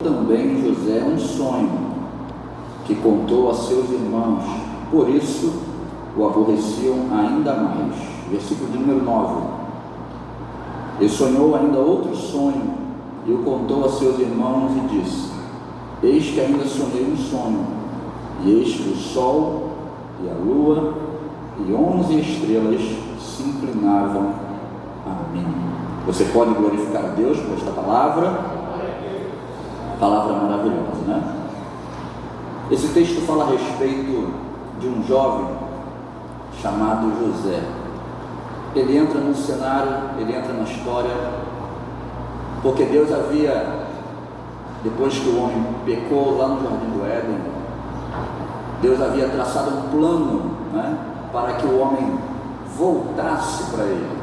Também José um sonho que contou a seus irmãos, por isso o aborreciam ainda mais. Versículo de número 9. E sonhou ainda outro sonho e o contou a seus irmãos e disse: eis que ainda sonhei um sonho, e eis que o sol e a lua e 11 estrelas se inclinavam a mim. Você pode glorificar a Deus por esta palavra maravilhosa, né? Esse texto fala a respeito de um jovem chamado José. Ele entra no cenário, ele entra na história, porque Deus havia, depois que o homem pecou lá no Jardim do Éden, Deus havia traçado um plano, né, para que o homem voltasse para ele.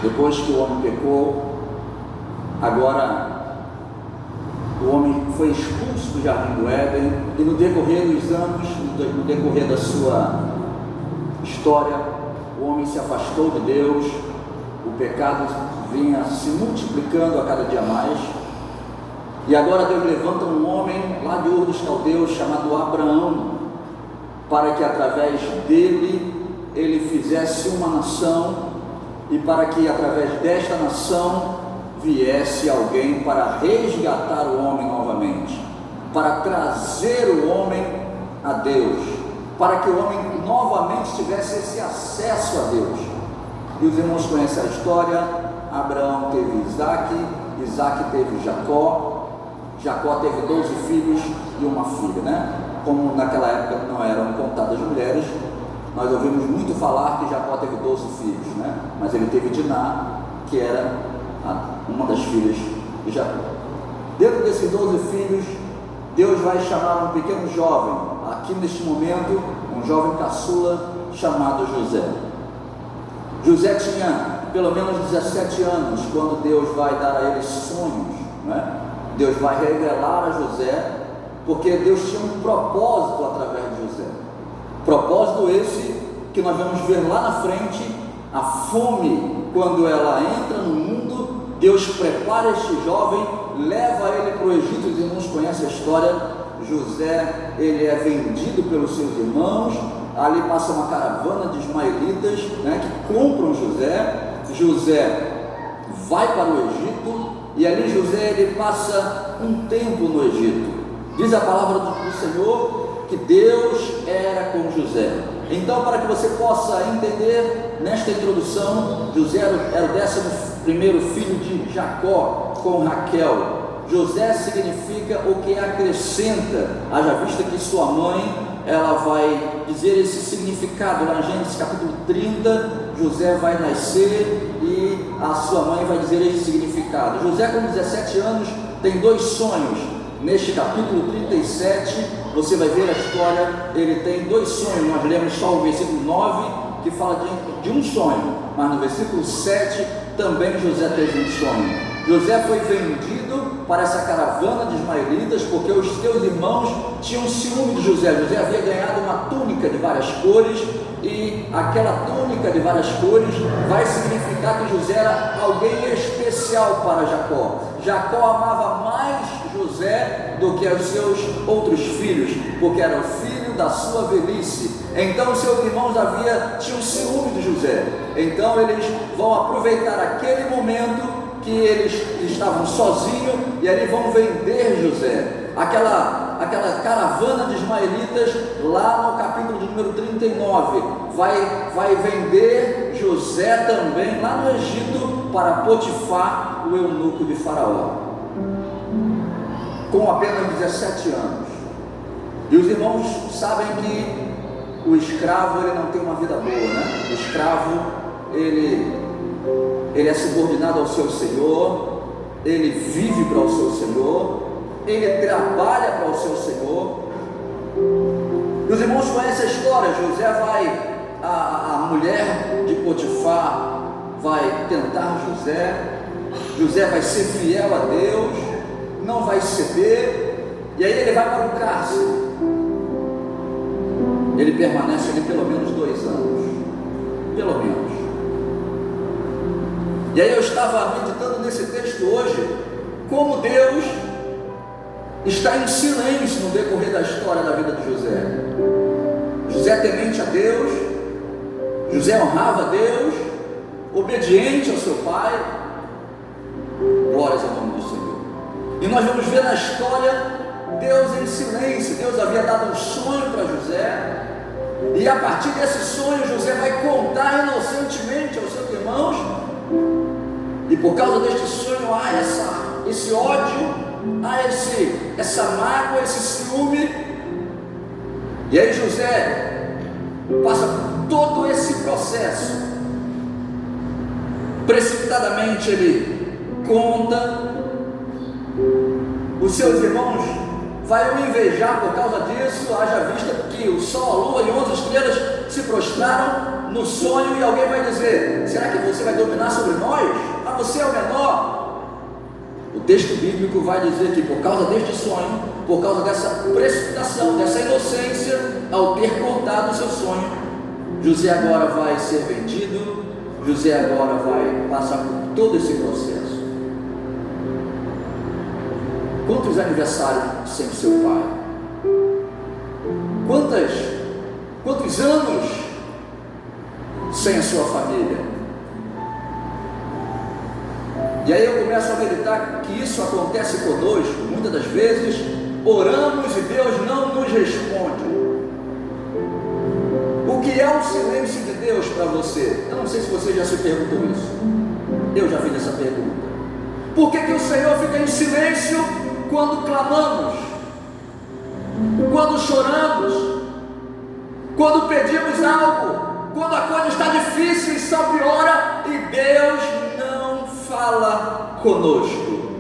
Depois que o homem pecou, agora o homem foi expulso do Jardim do Éden, e no decorrer dos anos, no decorrer da sua história, o homem se afastou de Deus, o pecado vinha se multiplicando a cada dia mais, e agora Deus levanta um homem lá de Ur dos Caldeus, chamado Abraão, para que através dele, ele fizesse uma nação, e para que através desta nação, viesse alguém para resgatar o homem novamente, para trazer o homem a Deus, para que o homem novamente tivesse esse acesso a Deus. E os irmãos conhecem a história. Abraão teve Isaac, Isaac teve Jacó, Jacó teve 12 filhos e uma filha, né? Como naquela época não eram contadas mulheres, nós ouvimos muito falar que Jacó teve 12 filhos, né? Mas ele teve Diná, que era uma das filhas de Jacó. Dentro desses 12 filhos, Deus vai chamar um pequeno jovem, aqui neste momento, um jovem caçula chamado José. José tinha pelo menos 17 anos, quando Deus vai dar a ele sonhos, né? Deus vai revelar a José, porque Deus tinha um propósito através de José. Propósito esse que nós vamos ver lá na frente. A fome, quando ela entra no mundo, Deus prepara este jovem, leva ele para o Egito. Os irmãos conhecem a história. José, ele é vendido pelos seus irmãos, ali passa uma caravana de ismaelitas, né, que compram José. José vai para o Egito, e ali José, ele passa um tempo no Egito. Diz a palavra do Senhor que Deus era com José. Então, para que você possa entender nesta introdução, José era o 11º filho de Jacó com Raquel. José significa o que acrescenta, haja vista que sua mãe, ela vai dizer esse significado lá em Gênesis capítulo 30. José vai nascer e a sua mãe vai dizer esse significado. José, com 17 anos, tem 2 sonhos. Neste capítulo 37, você vai ver a história. Ele tem 2 sonhos. Nós lemos só o versículo 9, que fala de um sonho, mas no versículo 7 também José teve um sonho. José foi vendido para essa caravana de ismaelitas, porque os seus irmãos tinham ciúme de José. José havia ganhado uma túnica de várias cores, e aquela túnica de várias cores vai significar que José era alguém especial para Jacó. Jacó amava mais José do que os seus outros filhos, porque era o filho da sua velhice. Então seus irmãos tinham ciúme de José. Então eles vão aproveitar aquele momento que eles estavam sozinhos, e ali vão vender José. Aquela caravana de ismaelitas, lá no capítulo de número 39, vai vender José também lá no Egito para Potifar, o eunuco de Faraó, com apenas 17 anos. E os irmãos sabem que o escravo, ele não tem uma vida boa, né? O escravo, ele é subordinado ao seu senhor, ele vive para o seu senhor, ele trabalha para o seu senhor. E os irmãos conhecem a história. José a mulher de Potifar vai tentar José vai ser fiel a Deus, não vai ceder, e aí ele vai para o cárcere. Ele permanece ali pelo menos 2 anos, pelo menos. E aí eu estava meditando nesse texto hoje, como Deus está em silêncio no decorrer da história da vida de José. José temente a Deus, José honrava a Deus, obediente ao seu pai. Glórias ao nome do Senhor. E nós vamos ver na história Deus em silêncio. Deus havia dado um sonho para José, e a partir desse sonho José vai contar inocentemente aos seus irmãos, e por causa deste sonho há esse ódio, há essa mágoa, esse ciúme. E aí José passa por todo esse processo. Precipitadamente ele conta, os seus irmãos vai o invejar por causa disso, haja vista que o sol, a lua e 11 estrelas se prostraram no sonho, e alguém vai dizer: será que você vai dominar sobre nós? Ah, você é o menor. O texto bíblico vai dizer que por causa deste sonho, por causa dessa precipitação, dessa inocência, ao ter contado o seu sonho, José agora vai ser vendido, José agora vai passar por todo esse processo. Quantos aniversários sem o seu pai? Quantos anos sem a sua família? E aí eu começo a meditar que isso acontece conosco. Muitas das vezes oramos e Deus não nos responde. O que é o silêncio de Deus para você? Eu não sei se você já se perguntou isso. Eu já fiz essa pergunta. Por que o Senhor fica em silêncio quando clamamos, quando choramos, quando pedimos algo, quando a coisa está difícil e só piora e Deus não fala conosco?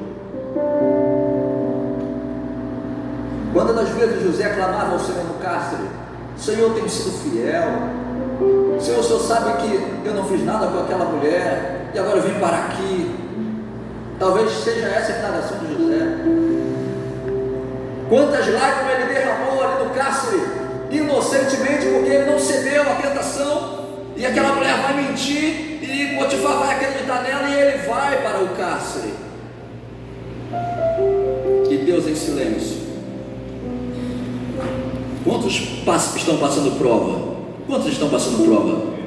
Quantas das vezes José clamava ao Senhor no cárcere: Senhor, tem sido fiel, Senhor, o Senhor sabe que eu não fiz nada com aquela mulher e agora eu vim parar aqui. Talvez seja essa a indagação de José. Quantas lágrimas ele derramou ali no cárcere, inocentemente, porque ele não cedeu à tentação, e aquela mulher vai mentir, e Potifar vai acreditar nela, e ele vai para o cárcere. E Deus em silêncio. Quantos estão passando prova? Quantos estão passando prova?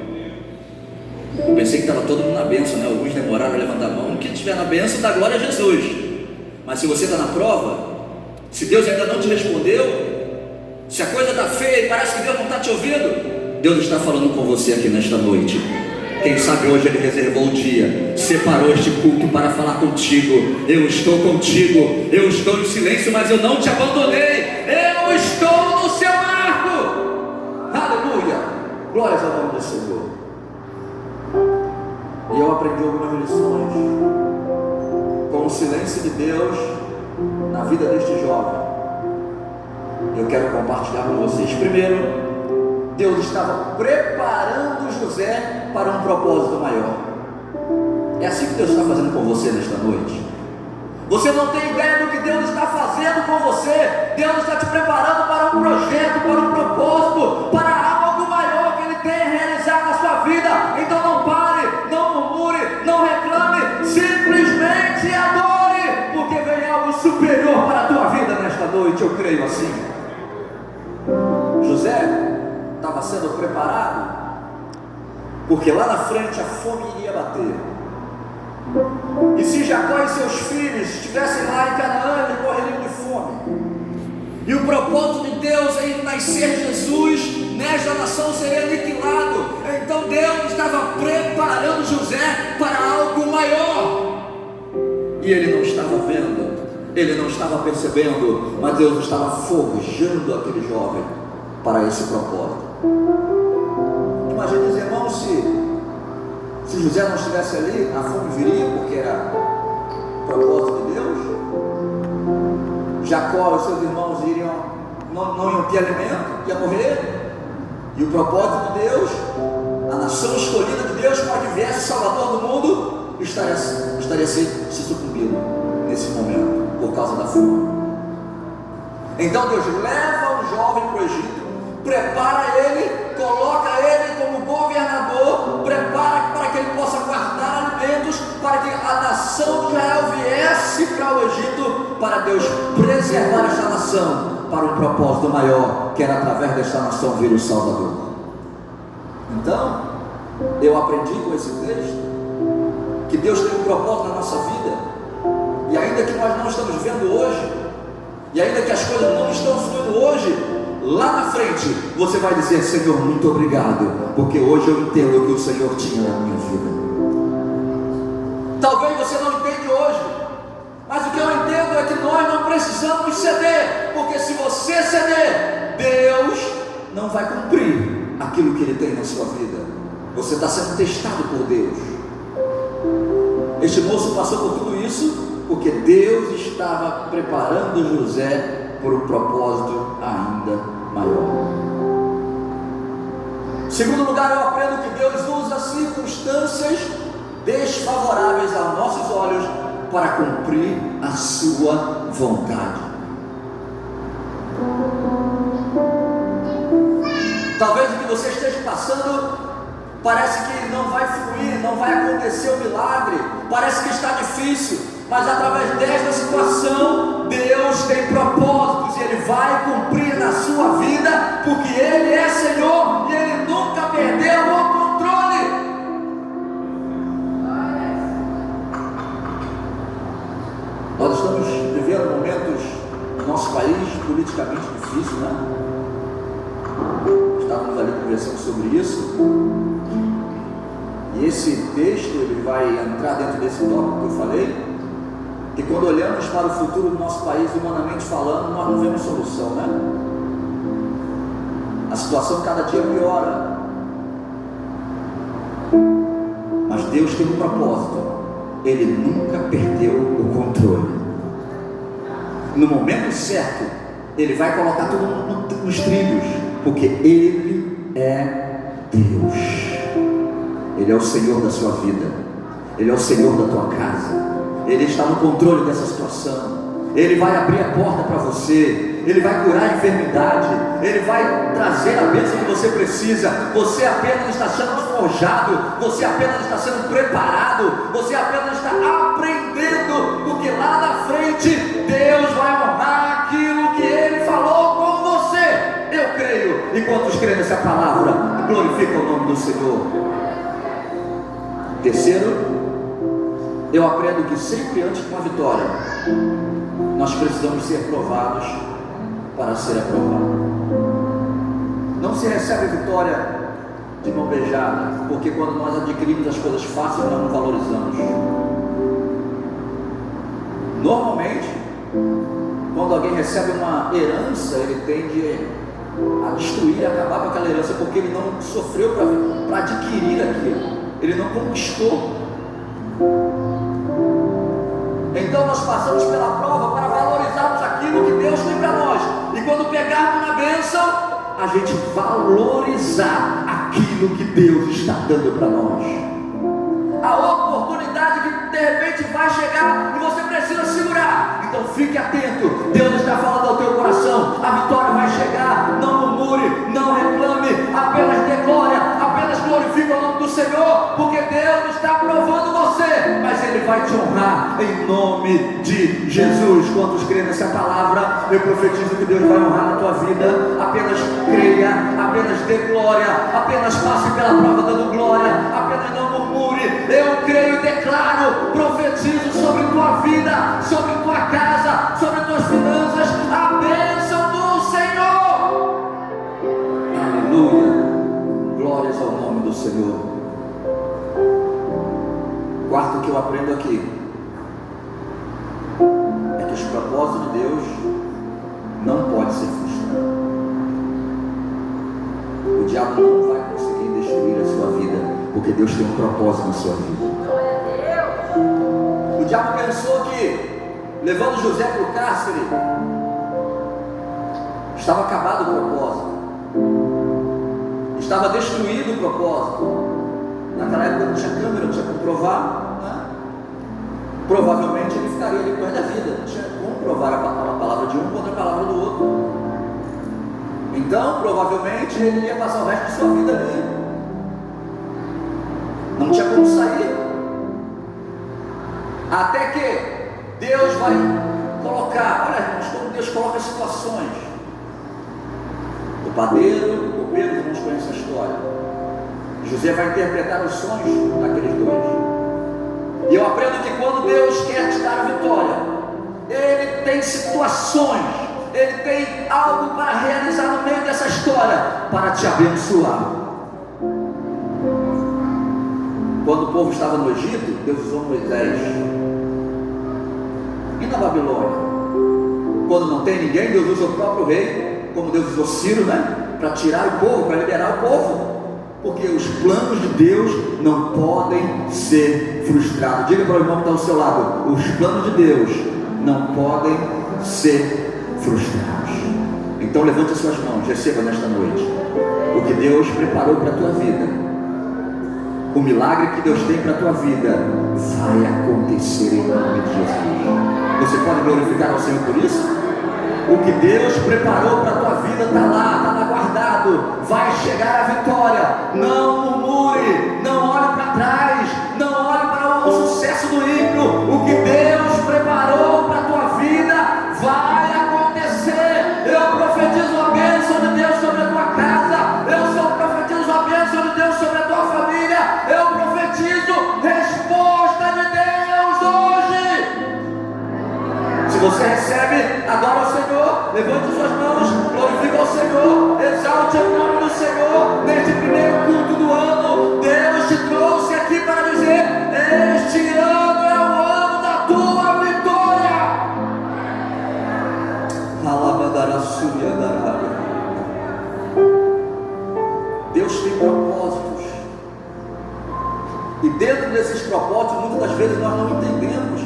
Eu pensei que estava todo mundo na bênção, né? Alguns demoraram a levantar a mão. Quem estiver na bênção, dá glória a Jesus. Mas se você está na prova, se Deus ainda não te respondeu, se a coisa está feia e parece que Deus não está te ouvindo, Deus está falando com você aqui nesta noite. Quem sabe hoje Ele reservou um dia, separou este culto para falar contigo. Eu estou contigo, eu estou em silêncio, mas eu não te abandonei. Eu estou no seu arco. Aleluia, glórias ao nome do Senhor. E eu aprendi algumas lições com o silêncio de Deus na vida deste jovem. Eu quero compartilhar com vocês. Primeiro, Deus estava preparando José para um propósito maior. É assim que Deus está fazendo com você nesta noite. Você não tem ideia do que Deus está fazendo com você. Deus está te preparando para um projeto, para um propósito, para algo maior que Ele tem a realizar na sua vida. Então não pare, não murmure, não reclame, simplesmente adore, porque vem algo superior para a tua vida nesta noite. Eu creio assim. José estava sendo preparado, porque lá na frente a fome iria bater. E se Jacó e seus filhos estivessem lá em Canaã, eles morreriam de fome. E o propósito de Deus em nascer Jesus nesta nação seria aniquilado. Então Deus estava preparando José para algo maior. E ele não estava vendo, ele não estava percebendo, mas Deus estava forjando aquele jovem para esse propósito. Imagine os irmãos, se José não estivesse ali, a fome viria, porque era propósito de Deus. Jacó e seus irmãos não iam ter alimento, ia morrer. E o propósito de Deus, a nação escolhida de Deus para que viesse Salvador do mundo, estaria se sucumbindo nesse momento, por causa da fome. Então Deus leva um jovem para o Egito, prepara ele, coloca ele como governador, prepara para que ele possa guardar alimentos, para que a nação de Israel viesse para o Egito para Deus preservar esta nação para um propósito maior, que era através desta nação vir o Salvador. Então, eu aprendi com esse texto que Deus tem um propósito na nossa vida, e ainda que nós não estamos vendo hoje, e ainda que as coisas não estão fluindo hoje, lá na frente você vai dizer: Senhor, muito obrigado, porque hoje eu entendo o que o Senhor tinha na minha vida. Talvez você não entende hoje, mas o que eu entendo é que nós não precisamos ceder, porque se você ceder, Deus não vai cumprir aquilo que Ele tem na sua vida. Você está sendo testado por Deus. Este moço passou por tudo isso porque Deus estava preparando José por um propósito ainda maior. Em segundo lugar, eu aprendo que Deus usa circunstâncias desfavoráveis aos nossos olhos para cumprir a sua vontade. Talvez o que você esteja passando parece que não vai fluir, não vai acontecer o milagre, parece que está difícil, mas através desta situação Deus tem propósitos e Ele vai cumprir na sua vida, porque Ele é Senhor e Ele nunca perdeu o controle. Nós estamos vivendo momentos no nosso país politicamente difíceis, né? Estávamos ali conversando sobre isso, e esse texto ele vai entrar dentro desse tópico que eu falei, que quando olhamos para o futuro do nosso país, humanamente falando, nós não vemos solução, né? A situação cada dia piora, mas Deus tem um propósito. Ele nunca perdeu o controle. No momento certo, Ele vai colocar tudo nos trilhos, porque Ele é Deus. Ele é o Senhor da sua vida, Ele é o Senhor da tua casa, Ele está no controle dessa situação. Ele vai abrir a porta para você, Ele vai curar a enfermidade, Ele vai trazer a bênção que você precisa. Você apenas está sendo forjado, você apenas está sendo preparado, você apenas está aprendendo, porque lá na frente Deus vai honrar aquilo que Ele falou com você. Eu creio, e quantos creem nessa palavra, glorifica o nome do Senhor. Terceiro, eu aprendo que sempre antes de uma vitória, nós precisamos ser provados para ser aprovado. Não se recebe vitória de mão beijada, porque quando nós adquirimos as coisas fáceis, nós não valorizamos. Normalmente, quando alguém recebe uma herança, ele tende a destruir e acabar com aquela herança, porque ele não sofreu para adquirir aquilo, ele não conquistou. Então nós passamos pela prova para valorizarmos aquilo que Deus tem para nós, e quando pegarmos na bênção, a gente valorizar aquilo que Deus está dando para nós. A oportunidade que de repente vai chegar e você precisa segurar, então fique atento. Deus está falando ao teu coração, a vitória vai chegar. Não murmure, não reclame, apenas dê glória, apenas glorifique o nome do Senhor, porque Deus está provando você, mas Ele vai te honrar em nome de Jesus. Quantos creem nessa palavra? Eu profetizo que Deus vai honrar na tua vida. Apenas creia, apenas dê glória, apenas passe pela prova dando glória, apenas não murmure. Eu creio e declaro, profetizo sobre tua vida, sobre tua casa, sobre tuas finanças, a bênção do Senhor. Aleluia, glórias ao nome do Senhor. Quarto que eu aprendo aqui é que os propósitos de Deus não podem ser frustrados. O diabo não vai conseguir destruir a sua vida, porque Deus tem um propósito na sua vida. O diabo pensou que levando José para o cárcere estava acabado o propósito, estava destruído o propósito. Naquela época não tinha câmera, não tinha como provar, né? Provavelmente ele ficaria ali depois da vida, não tinha como provar a palavra de um contra a palavra do outro. Então provavelmente ele ia passar o resto de sua vida ali, não tinha como sair, até que Deus vai colocar colocar, olha irmãos, como Deus coloca as situações. O padeiro, o copeiro, irmãos conhecem a história. José vai interpretar os sonhos daqueles dois. E eu aprendo que quando Deus quer te dar a vitória, Ele tem situações, Ele tem algo para realizar no meio dessa história, para te abençoar. Quando o povo estava no Egito, Deus usou Moisés. E na Babilônia, quando não tem ninguém, Deus usa o próprio rei, como Deus usou Ciro, para tirar o povo, para liberar o povo. Porque os planos de Deus não podem ser frustrados. Diga para o irmão que está ao seu lado: os planos de Deus não podem ser frustrados. Então levante as suas mãos, receba nesta noite o que Deus preparou para a tua vida. O milagre que Deus tem para a tua vida vai acontecer em nome de Jesus. Você pode glorificar ao Senhor por isso? O que Deus preparou para a tua vida está lá guardado. Vai chegar a vitória. Não murmure, não olhe para trás, não olhe para o sucesso do ímpio. O que Deus preparou para a tua vida vai acontecer. Eu profetizo a bênção de Deus sobre a tua casa. Eu profetizo a bênção de Deus sobre a tua família. Eu profetizo resposta de Deus hoje. Se você recebe, adora o Senhor, levante suas mãos, glorifique ao Senhor, exalte o nome do Senhor. Neste primeiro culto do ano, Deus te trouxe aqui para dizer: este ano é o ano da tua vitória. Deus tem propósitos, e dentro desses propósitos, muitas das vezes nós não entendemos,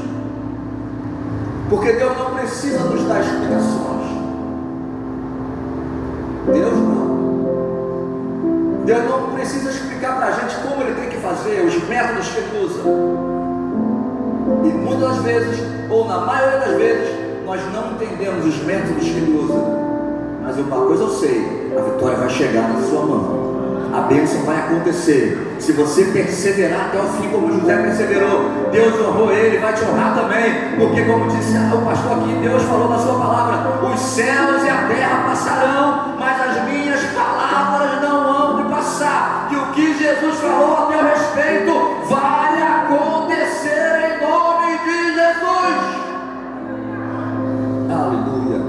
porque Deus não precisa nos dar explicações. Deus não precisa explicar para a gente como Ele tem que fazer, os métodos que Ele usa. E muitas das vezes, ou na maioria das vezes, nós não entendemos os métodos que Ele usa. Mas uma coisa eu sei: a vitória vai chegar na sua mão. A bênção vai acontecer. Se você perseverar até o fim, como José perseverou, Deus honrou ele, vai te honrar também. Porque, como disse o pastor aqui, Deus falou na sua palavra: os céus e a terra passarão, mas as minhas palavras não hão de passar. E o que Jesus falou a teu respeito vai acontecer em nome de Jesus. Aleluia.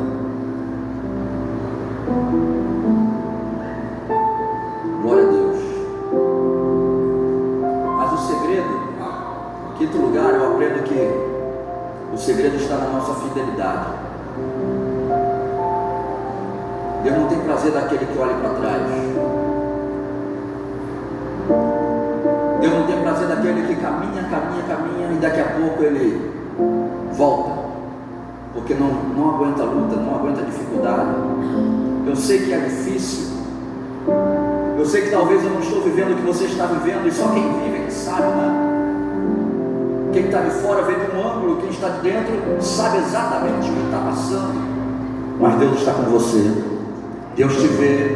Glória a Deus. Mas o segredo, em quinto lugar, eu aprendo que o segredo está na nossa fidelidade. Deus não tem prazer daquele que olha para trás. Deus não tem prazer daquele que caminha e daqui a pouco ele volta, porque não aguenta a luta, não aguenta a dificuldade. Eu sei que é difícil. Eu sei que talvez eu não estou vivendo o que você está vivendo, e só quem vive é que sabe, né? Quem está de fora vê de um ângulo, quem está de dentro sabe exatamente o que está passando. Mas Deus está com você. Deus te vê,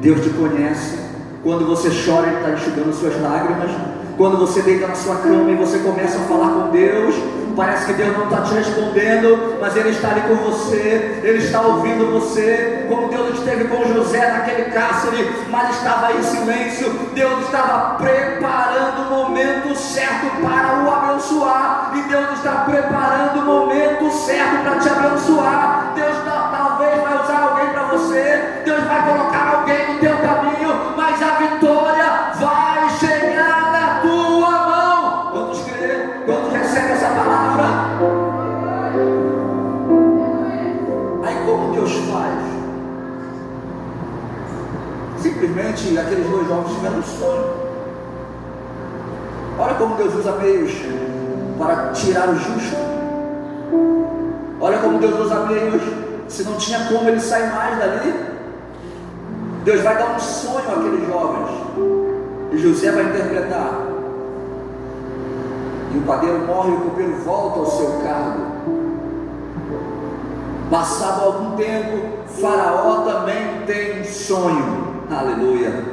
Deus te conhece. Quando você chora, Ele está enxugando suas lágrimas. Quando você deita na sua cama e você começa a falar com Deus, parece que Deus não está te respondendo, mas Ele está ali com você, Ele está ouvindo você, como Deus esteve com José naquele cárcere, mas estava em silêncio. Deus estava preparando o momento certo para o abençoar, e Deus está preparando o momento certo para te abençoar. Deus talvez vai usar alguém para você, Deus vai colocar alguém no teu caminho, mas a vitória vai chegar na tua mão. Quantos creem? Quantos recebem essa palavra? Aí como Deus faz? Simplesmente aqueles dois jovens tiveram um sonho. Olha como Deus usa meios para tirar o justo. Olha como Deus usa meios. Se não tinha como ele sair mais dali, Deus vai dar um sonho àqueles jovens, e José vai interpretar. E o padeiro morre e o copeiro volta ao seu cargo. Passado algum tempo, Faraó também tem um sonho. Aleluia.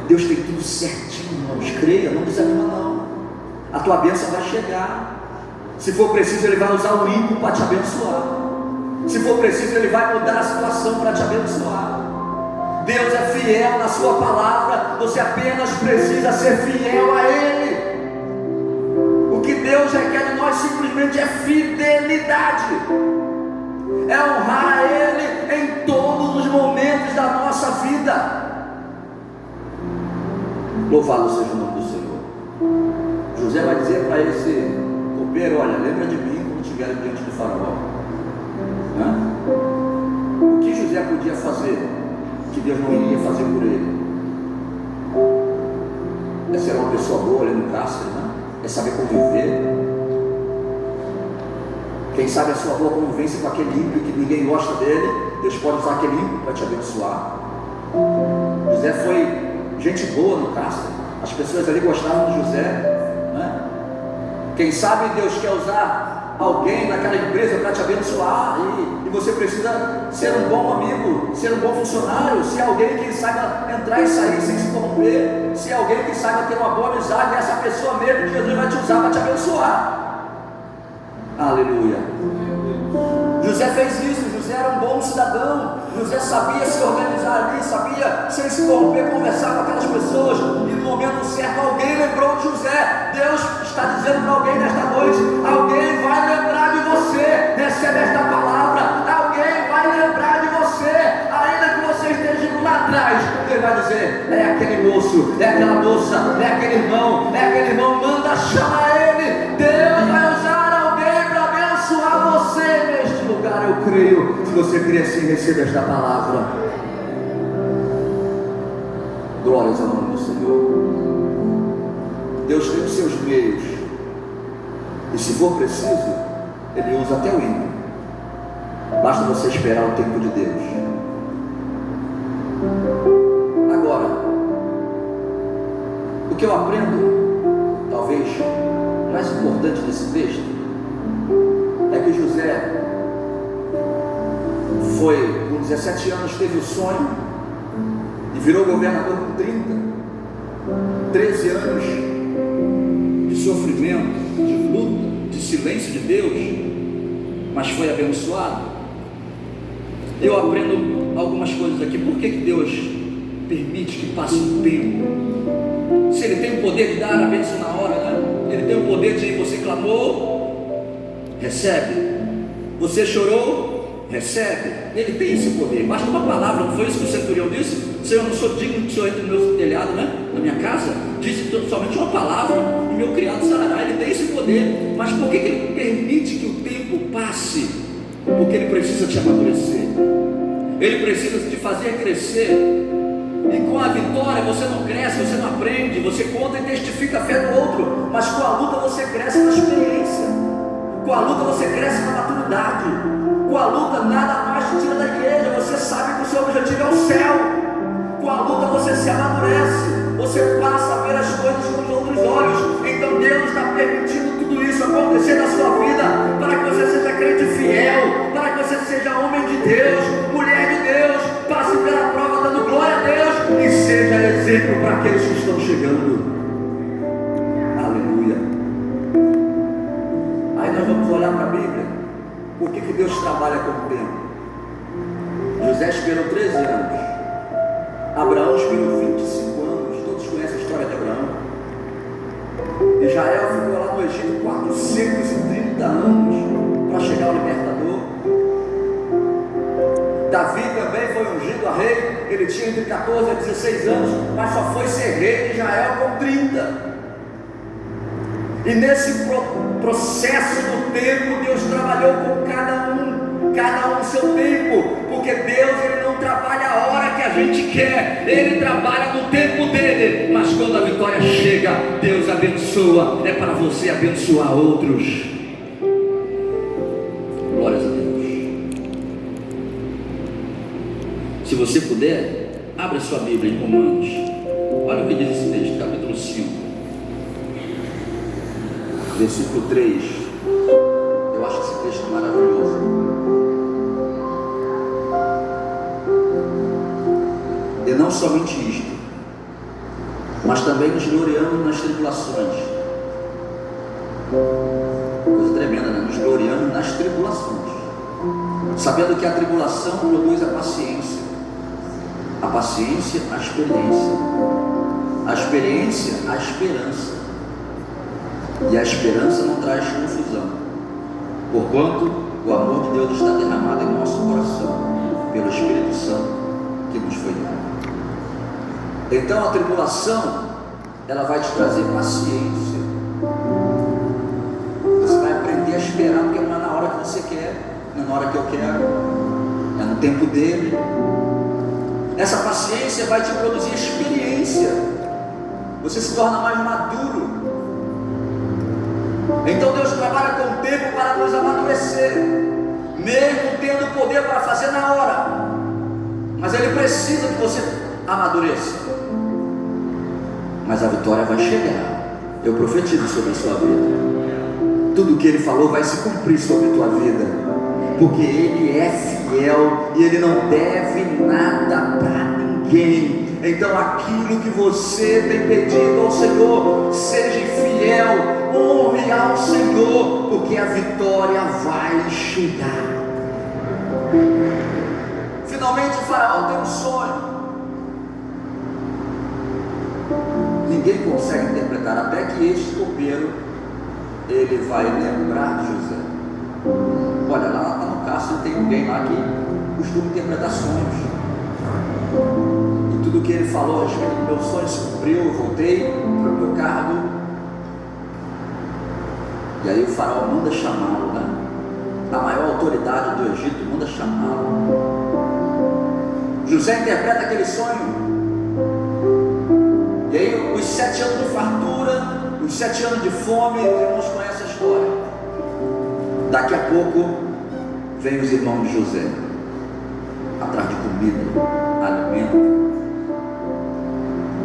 Deus tem tudo certinho, irmãos. Creia, não desanima não. A tua bênção vai chegar. Se for preciso, Ele vai usar o ímpio para te abençoar. Se for preciso, Ele vai mudar a situação para te abençoar. Deus é fiel na sua palavra, você apenas precisa ser fiel a Ele. O que Deus requer de nós simplesmente é fidelidade, é honrar a Ele em todos os momentos da nossa vida. Louvado seja o nome do Senhor. José vai dizer para esse copeiro: olha, lembra de mim quando estiver diante do faraó. O que José podia fazer que Deus não iria fazer por ele? É ser uma pessoa boa ali no cárcere, é saber conviver. Quem sabe a sua boa convivência com aquele ímpio que ninguém gosta dele, Deus pode usar aquele ímpio para te abençoar. José foi gente boa no cárcere, as pessoas ali gostavam de José, Quem sabe Deus quer usar alguém naquela empresa para te abençoar, e você precisa ser um bom amigo, ser um bom funcionário, ser alguém que saiba entrar e sair sem se corromper, ser alguém que saiba ter uma boa amizade. Essa pessoa mesmo que Jesus vai te usar para te abençoar. Aleluia. José fez isso. José era um bom cidadão. José sabia se organizar ali, sabia sem se corromper, conversar com aquelas pessoas, e no momento certo alguém lembrou de José. Deus está dizendo para alguém nesta noite: alguém vai lembrar de você. Recebe esta palavra: alguém vai lembrar de você, ainda que você esteja indo lá atrás. Ele vai dizer: é aquele moço, é aquela moça, é aquele irmão, manda chamar ele. Deus vai usar alguém para abençoar você neste lugar. Eu creio. Se você crê assim, receba esta palavra. Glórias ao nome do Senhor. Deus tem os seus meios, e se for preciso, Ele usa até o ímpio. Basta você esperar o tempo de Deus. Agora, o que eu aprendo, talvez mais importante desse texto, é que José foi, com 17 anos, teve o sonho e virou governador com 30. 13 anos de sofrimento, de luta, de silêncio de Deus, mas foi abençoado. Eu aprendo algumas coisas aqui. Por que Deus permite que passe um tempo? Se Ele tem o poder de dar a bênção na hora, Ele tem o poder de: você clamou, recebe. Você chorou, recebe. Ele tem esse poder. Basta uma palavra. Não foi isso que o centurião disse? Senhor, eu não sou digno que o Senhor entre no meu telhado, na minha casa. Disse somente uma palavra e meu criado sarará. Ele tem esse poder. Mas por que Ele permite que o tempo passe? Porque Ele precisa te amadurecer. Ele precisa te fazer crescer. E com a vitória você não cresce, você não aprende. Você conta e testifica a fé do outro, mas com a luta você cresce na experiência. Com a luta você cresce na maturidade. Com a luta nada mais te tira da igreja. Você sabe que o seu objetivo é o céu. Com a luta você se amadurece. Você passa a ver as coisas com os outros olhos. Então Deus está permitindo tudo isso acontecer na sua vida, para que você seja crente fiel, para que você seja homem de Deus, mulher de Deus, passe pela prova dando glória a Deus e seja exemplo para aqueles que estão chegando. Aleluia. Aí nós vamos olhar para a Bíblia. Por que Deus trabalha com o tempo? José esperou 13 anos. Abraão esperou 25 anos. Todos conhecem a história de Abraão. Israel ficou lá no Egito 430 anos para chegar ao libertador. Davi também foi ungido a rei. Ele tinha entre 14 a 16 anos, mas só foi ser rei de Israel com 30. E nesse processo do tempo, Deus trabalhou com cada um no seu tempo, porque Deus ele não trabalha a hora que a gente quer, Ele trabalha no tempo dele. Mas quando a vitória chega, Deus abençoa, é para você abençoar outros. Glórias a Deus. Se você puder, abra sua Bíblia em Romanos. Olha o que diz esse texto, capítulo 5. Versículo 3. Eu acho esse texto maravilhoso. E não somente isto, mas também nos gloriamos nas tribulações. Coisa tremenda. sabendo que a tribulação produz a paciência, a experiência, a experiência, a esperança, e a esperança não traz confusão, porquanto o amor de Deus está derramado em nosso coração, pelo Espírito Santo que nos foi dado. Então a tribulação, ela vai te trazer paciência, você vai aprender a esperar, porque não é na hora que você quer, não é na hora que eu quero, é no tempo dele. Essa paciência vai te produzir experiência, você se torna mais maduro. Então Deus trabalha com o tempo para nos amadurecer, mesmo tendo o poder para fazer na hora, mas Ele precisa que você amadureça. Mas a vitória vai chegar. Eu profetizo sobre a sua vida, tudo que Ele falou vai se cumprir sobre a tua vida, porque Ele é fiel e Ele não deve nada para ninguém. Então aquilo que você tem pedido ao Senhor, seja fiel, honre ao Senhor, porque a vitória vai chegar. Finalmente o faraó tem um sonho, ninguém consegue interpretar, até que este copeiro, ele vai lembrar de José. Olha, lá no caso tem alguém lá que costuma interpretar sonhos, e tudo que ele falou a respeito do meu sonho se cumpriu. Eu voltei para o meu cargo, e aí o faraó manda chamá-lo, né? A maior autoridade do Egito manda chamá-lo. José interpreta aquele sonho, e aí os 7 anos de fartura, os 7 anos de fome, os irmãos conhecem a história. Daqui a pouco vem os irmãos de José atrás de comida, alimento,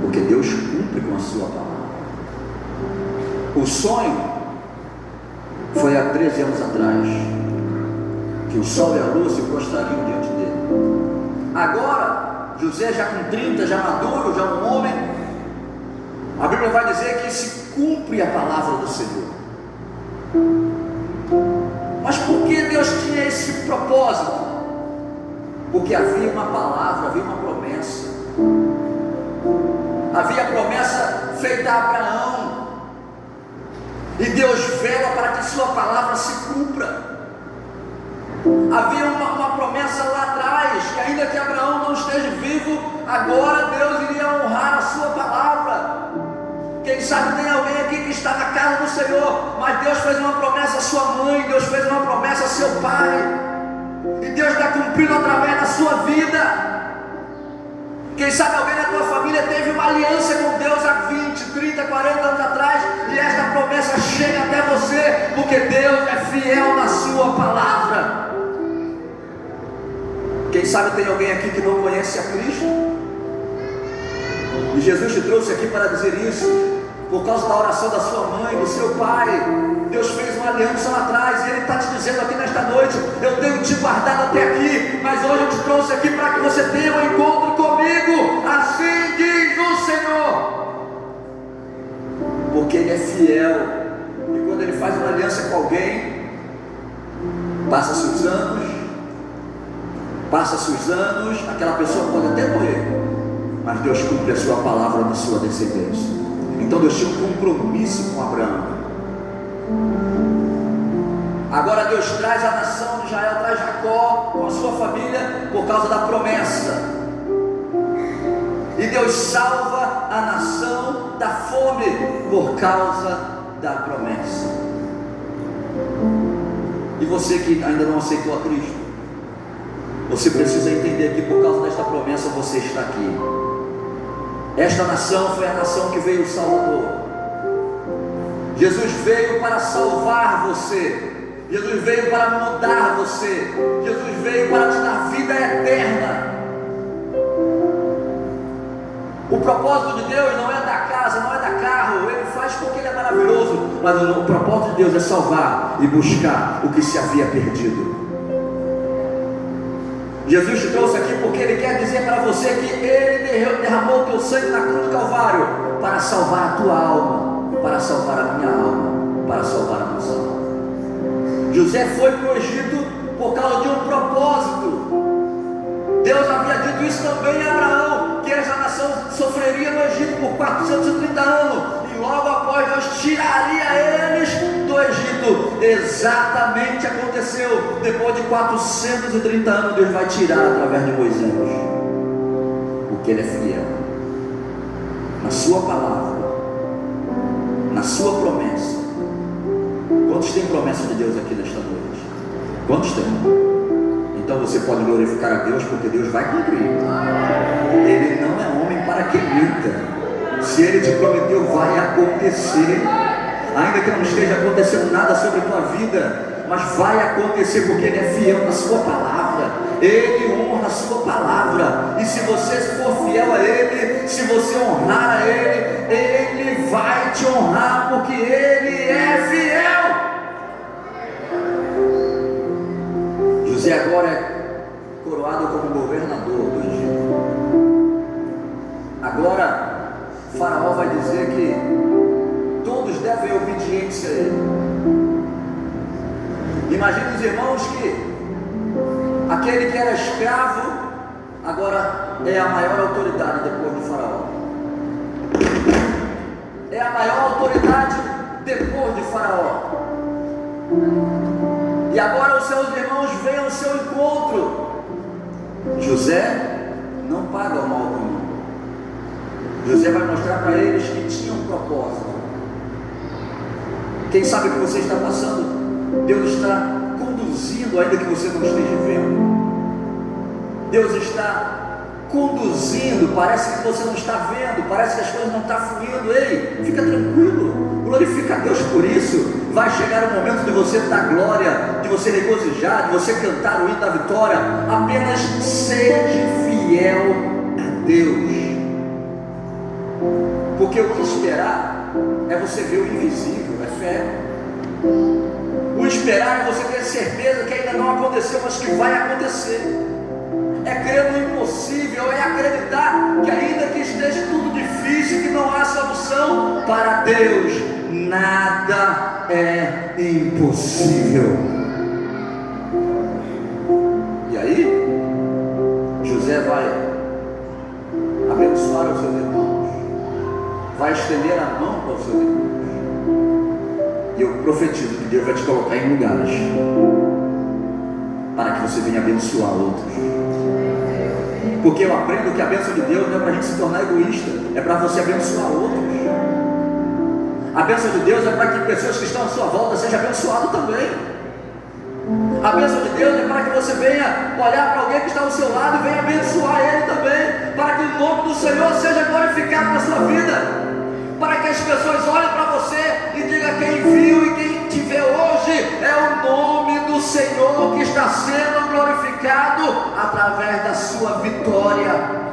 porque Deus cumpre com a sua palavra. O sonho foi há 13 anos atrás, que o sol e a lua se prostrariam diante dele. Agora José, já com 30, já maduro, já um homem, a Bíblia vai dizer que se cumpre a palavra do Senhor. Mas por que Deus tinha esse propósito? Porque havia uma palavra, havia uma promessa. Havia promessa feita a Abraão, e Deus vela para que sua palavra se cumpra. Havia uma promessa lá atrás, que ainda que Abraão não esteja vivo, agora Deus iria honrar a sua palavra. Quem sabe tem alguém aqui que está na casa do Senhor, mas Deus fez uma promessa à sua mãe, Deus fez uma promessa ao seu pai, e Deus está cumprindo através da sua vida. Quem sabe alguém na tua família teve uma aliança com Deus há 20, 30, 40 anos atrás, e esta promessa chega até você, porque Deus é fiel na sua palavra. Quem sabe tem alguém aqui que não conhece a Cristo, e Jesus te trouxe aqui para dizer isso, por causa da oração da sua mãe, do seu pai. Deus fez uma aliança lá atrás, e Ele está te dizendo aqui nesta noite: eu tenho te guardado até aqui, mas hoje eu te trouxe aqui para que você tenha um encontro comigo, assim diz o Senhor, porque Ele é fiel, e quando Ele faz uma aliança com alguém, passa-se os anos, aquela pessoa pode até morrer, mas Deus cumpre a sua palavra na sua descendência. Então Deus tinha um compromisso com Abraão. Agora Deus traz a nação de Israel, traz Jacó com a sua família por causa da promessa, e Deus salva a nação da fome por causa da promessa. E você que ainda não aceitou a Cristo, você precisa entender que por causa desta promessa você está aqui. Esta nação foi a nação que veio o Salvador. Jesus veio para salvar você, Jesus veio para mudar você, Jesus veio para te dar vida eterna. O propósito de Deus não é dar casa, não é dar carro, Ele faz porque Ele é maravilhoso, mas o propósito de Deus é salvar e buscar o que se havia perdido. Jesus te trouxe aqui porque Ele quer dizer para você que Ele derramou o teu sangue na cruz do Calvário para salvar a tua alma, para salvar a minha alma, para salvar a nossa alma. José foi para o Egito por causa de um propósito. Deus havia dito isso também a Abraão, que essa nação sofreria no Egito por 430 anos, e logo após Deus tiraria eles do Egito. Exatamente aconteceu. Depois de 430 anos, Deus vai tirar através de Moisés, porque Ele é fiel na sua palavra, na sua promessa. Quantos têm promessa de Deus aqui nesta noite? Quantos têm? Então você pode glorificar a Deus, porque Deus vai cumprir. Ele não é homem para que minta. Se Ele te prometeu, vai acontecer. Ainda que não esteja acontecendo nada sobre a tua vida, mas vai acontecer, porque Ele é fiel na sua palavra. Ele honra a sua palavra. E se você for fiel a Ele, se você honrar a Ele, Ele vai te honrar, porque Ele é fiel. José agora é coroado como governador do Egito. Agora Faraó vai dizer que todos devem obediência a ele. Imagine os irmãos que aquele que era escravo agora é a maior autoridade depois do Faraó. É a maior autoridade depois de Faraó. E agora os seus irmãos vêm ao seu encontro. José não paga o mal do mundo. José vai mostrar para eles que tinha um propósito. Quem sabe o que você está passando, Deus está conduzindo, ainda que você não esteja vendo. Deus está conduzindo, parece que você não está vendo, parece que as coisas não estão fluindo. Ei, fica tranquilo, glorifica a Deus por isso. Vai chegar o momento de você dar glória, de você regozijar, de você cantar o hino da vitória. Apenas seja fiel a Deus, porque o que esperar é você ver o invisível, é fé. O esperar é você ter certeza que ainda não aconteceu, mas que vai acontecer. É crer no impossível, é acreditar que ainda que esteja tudo difícil, que não há solução, para Deus nada é impossível. E aí, José vai abençoar os seus irmãos, vai estender a mão para os seus irmãos. E eu profetizo que Deus vai te colocar em lugares para que você venha abençoar outros. Porque eu aprendo que a bênção de Deus não é para a gente se tornar egoísta, é para você abençoar outros. A bênção de Deus é para que pessoas que estão à sua volta sejam abençoadas também. A bênção de Deus é para que você venha olhar para alguém que está ao seu lado e venha abençoar ele também, para que o nome do Senhor seja glorificado na sua vida, para que as pessoas olhem para você e digam: quem viu e quem te vê hoje é o nome do Senhor que está sendo glorificado através da sua vitória